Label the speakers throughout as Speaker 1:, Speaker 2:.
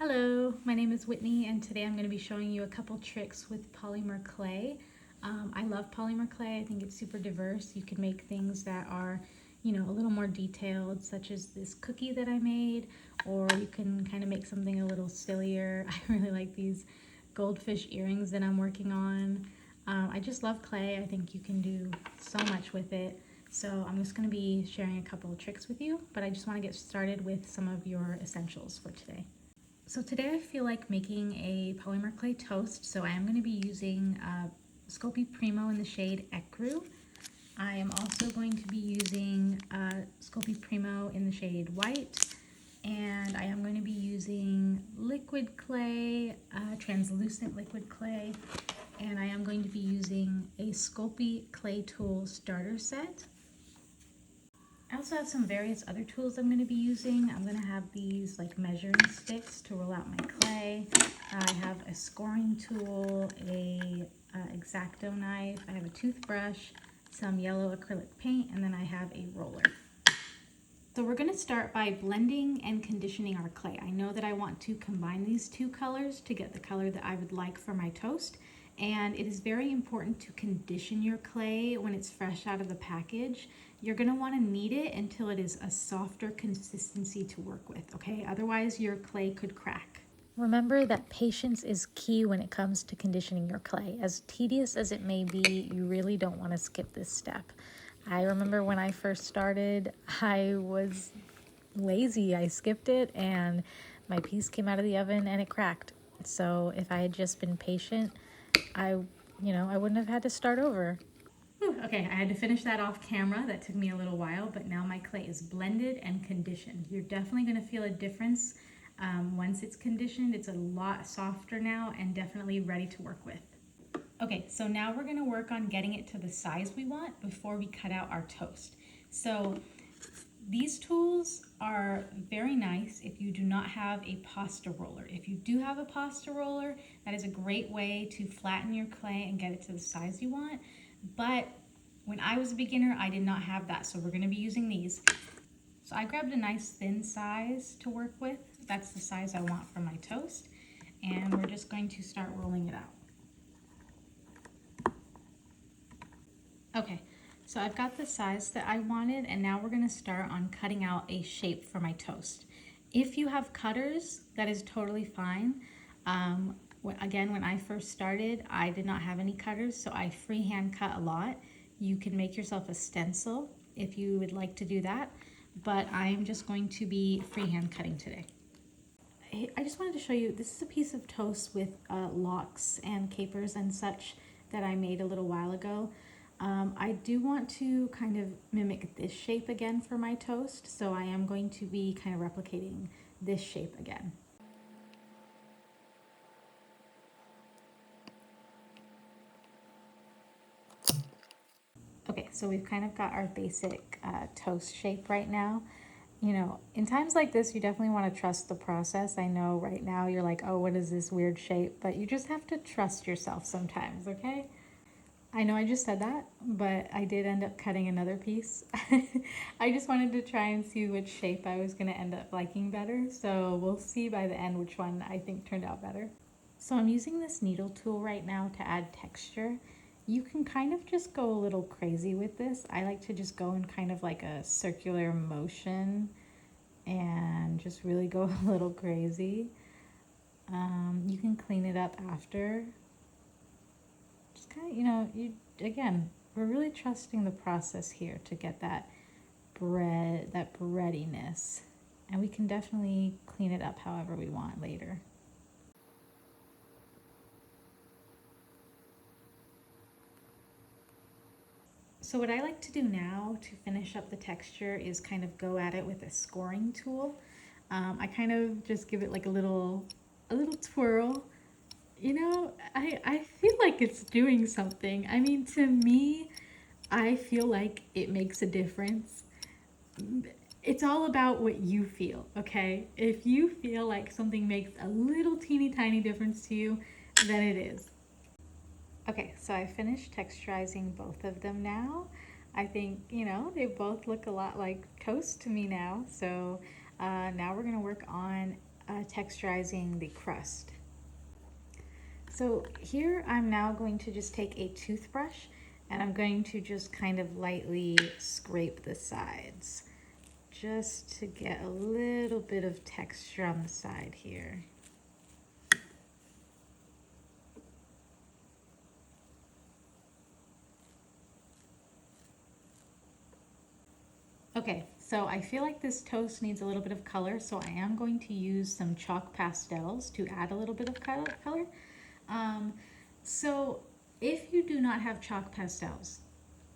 Speaker 1: Hello, my name is Whitney and today I'm going to be showing you a couple tricks with polymer clay. I love polymer clay. I think it's super diverse. You can make things that are, a little more detailed, such as this cookie that I made, or you can kind of make something a little sillier. I really like these goldfish earrings that I'm working on. I just love clay. I think you can do so much with it. So I'm just going to be sharing a couple of tricks with you, but I just want to get started with some of your essentials for today. So today I feel like making a polymer clay toast, so I am going to be using Sculpey Premo in the shade Ecru. I am also going to be using Sculpey Premo in the shade White, and I am going to be using liquid clay, translucent liquid clay, and I am going to be using a Sculpey clay tool starter set. I also have some various other tools I'm going to be using. I'm going to have these like measuring sticks to roll out my clay. I have a scoring tool, a X-Acto knife, I have a toothbrush, some yellow acrylic paint, and then I have a roller. So we're going to start by blending and conditioning our clay. I know that I want to combine these two colors to get the color that I would like for my toast. And it is very important to condition your clay when it's fresh out of the package. You're going to want to knead it until it is a softer consistency to work with, okay? Otherwise your clay could crack. Remember that patience is key when it comes to conditioning your clay. As tedious as it may be, you really don't want to skip this step. I remember when I first started, I was lazy. I skipped it and my piece came out of the oven and it cracked. So if I had just been patient, I wouldn't have had to start over. Whew, okay, I had to finish that off camera. That took me a little while, but now my clay is blended and conditioned. You're definitely going to feel a difference once it's conditioned. It's a lot softer now and definitely ready to work with. Okay, so now we're going to work on getting it to the size we want before we cut out our toast. So these tools are very nice if you do not have a pasta roller. If you do have a pasta roller, that is a great way to flatten your clay and get it to the size you want. But when I was a beginner, I did not have that, so we're going to be using these. So I grabbed a nice thin size to work with. That's the size I want for my toast. And we're just going to start rolling it out. Okay, so I've got the size that I wanted, and now we're going to start on cutting out a shape for my toast. If you have cutters, that is totally fine. Again, when I first started, I did not have any cutters, so I freehand cut a lot. You can make yourself a stencil if you would like to do that, but I'm just going to be freehand cutting today. I just wanted to show you, this is a piece of toast with locks and capers and such that I made a little while ago. I do want to kind of mimic this shape again for my toast, so I am going to be kind of replicating this shape again. Okay, so we've kind of got our basic toast shape right now. In times like this, you definitely want to trust the process. I know right now you're like, oh, what is this weird shape? But you just have to trust yourself sometimes, okay? I know I just said that, but I did end up cutting another piece. I just wanted to try and see which shape I was going to end up liking better. So we'll see by the end which one I think turned out better. So I'm using this needle tool right now to add texture. You can kind of just go a little crazy with this. I like to just go in kind of like a circular motion and just really go a little crazy. You can clean it up after. Just kind of, again, we're really trusting the process here to get that breadiness. And we can definitely clean it up however we want later. So what I like to do now to finish up the texture is kind of go at it with a scoring tool. I kind of just give it like a little twirl. I feel like it's doing something. I mean, to me, I feel like it makes a difference. It's all about what you feel, okay? If you feel like something makes a little teeny tiny difference to you, then it is. Okay, so I finished texturizing both of them now. I think, they both look a lot like toast to me now. So now we're gonna work on texturizing the crust. So here I'm now going to just take a toothbrush and I'm going to just kind of lightly scrape the sides just to get a little bit of texture on the side here. Okay, so I feel like this toast needs a little bit of color, so I am going to use some chalk pastels to add a little bit of color. So if you do not have chalk pastels,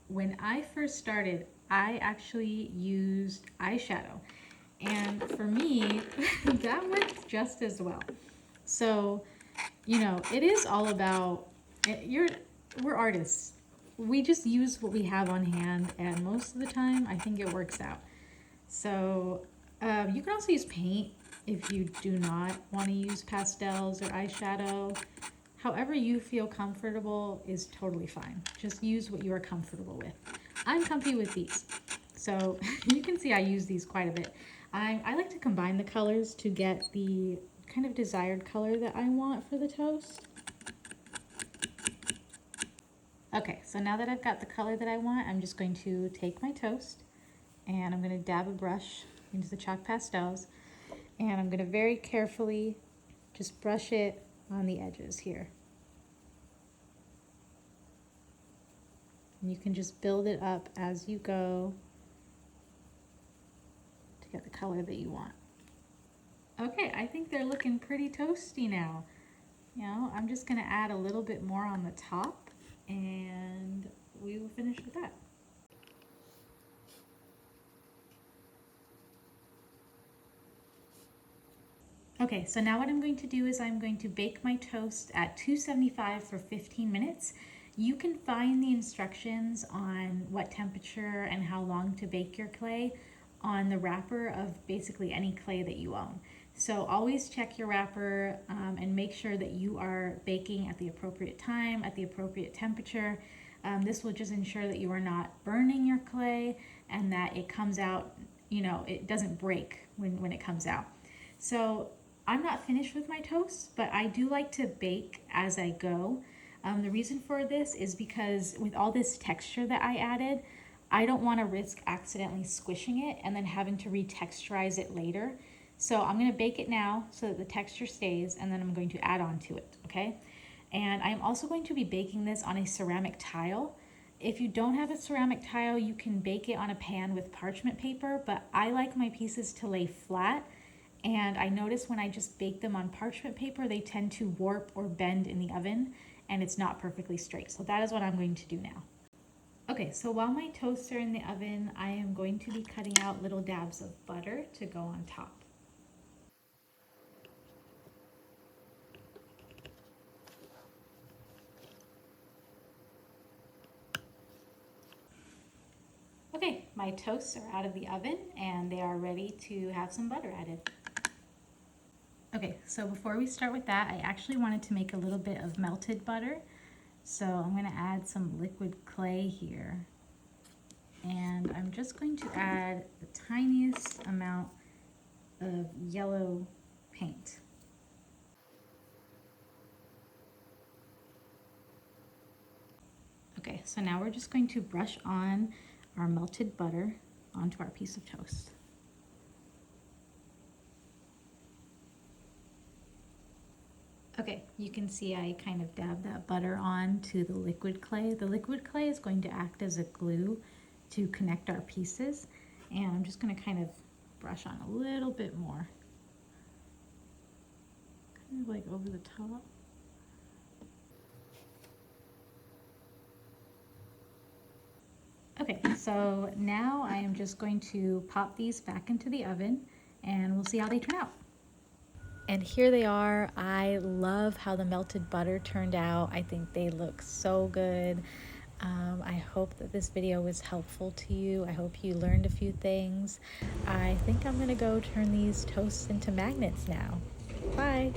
Speaker 1: when I first started, I actually used eyeshadow. And for me, that worked just as well. So, you know, it is all about, we're artists. We just use what we have on hand, and most of the time, I think it works out. So, you can also use paint if you do not want to use pastels or eyeshadow. However you feel comfortable is totally fine. Just use what you are comfortable with. I'm comfy with these. So you can see I use these quite a bit. I like to combine the colors to get the kind of desired color that I want for the toast. Okay, so now that I've got the color that I want, I'm just going to take my toast and I'm going to dab a brush into the chalk pastels, and I'm going to very carefully just brush it on the edges here. And you can just build it up as you go to get the color that you want. Okay, I think they're looking pretty toasty now. You know, I'm just going to add a little bit more on the top and we will finish with that. Okay, so now what I'm going to do is I'm going to bake my toast at 275 for 15 minutes. You can find the instructions on what temperature and how long to bake your clay on the wrapper of basically any clay that you own. So always check your wrapper and make sure that you are baking at the appropriate time, at the appropriate temperature. This will just ensure that you are not burning your clay and that it comes out, you know, it doesn't break when it comes out. So I'm not finished with my toast, but I do like to bake as I go. The reason for this is because with all this texture that I added, I don't want to risk accidentally squishing it and then having to retexturize it later. So I'm going to bake it now so that the texture stays, and then I'm going to add on to it, okay? And I'm also going to be baking this on a ceramic tile. If you don't have a ceramic tile, you can bake it on a pan with parchment paper, but I like my pieces to lay flat. And I notice when I just bake them on parchment paper, they tend to warp or bend in the oven, and it's not perfectly straight. So that is what I'm going to do now. Okay, so while my toasts are in the oven, I am going to be cutting out little dabs of butter to go on top. Okay, my toasts are out of the oven and they are ready to have some butter added. Okay, so before we start with that, I actually wanted to make a little bit of melted butter. So I'm going to add some liquid clay here. And I'm just going to add the tiniest amount of yellow paint. Okay, so now we're just going to brush on our melted butter onto our piece of toast. Okay, you can see I kind of dabbed that butter on to the liquid clay. The liquid clay is going to act as a glue to connect our pieces, and I'm just going to kind of brush on a little bit more. Kind of like over the top. Okay, so now I am just going to pop these back into the oven and we'll see how they turn out. And here they are. I love how the melted butter turned out. I think they look so good. I hope that this video was helpful to you. I hope you learned a few things. I think I'm gonna go turn these toasts into magnets now. Bye.